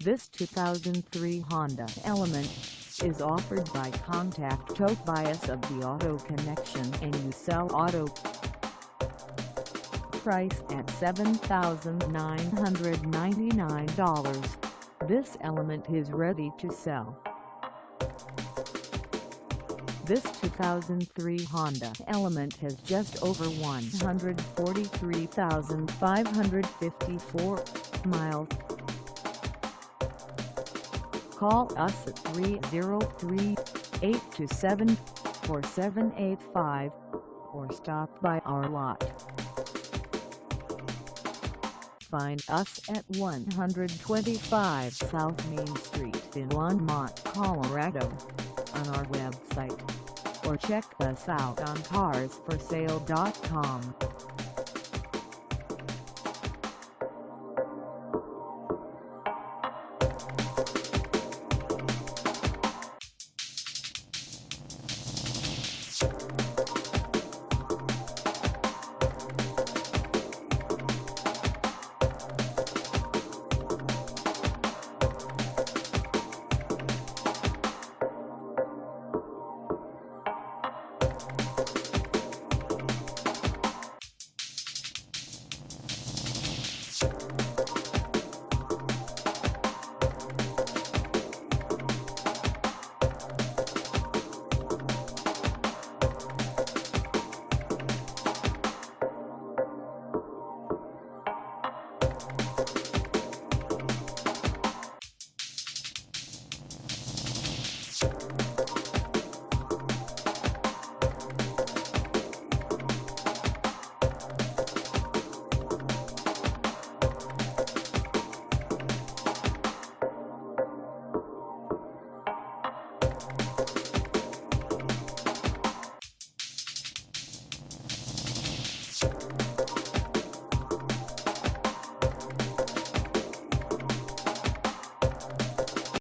This 2003 Honda Element is offered by Contact Tobias of the Auto Connection and You Sell Auto. Price at $7,999, this Element is ready to sell. This 2003 Honda Element has just over 143,554 miles. Call us at 303-827-4785 or stop by our lot. Find us at 125 South Main Street in Longmont, Colorado, on our website, or check us out on carsforsale.com.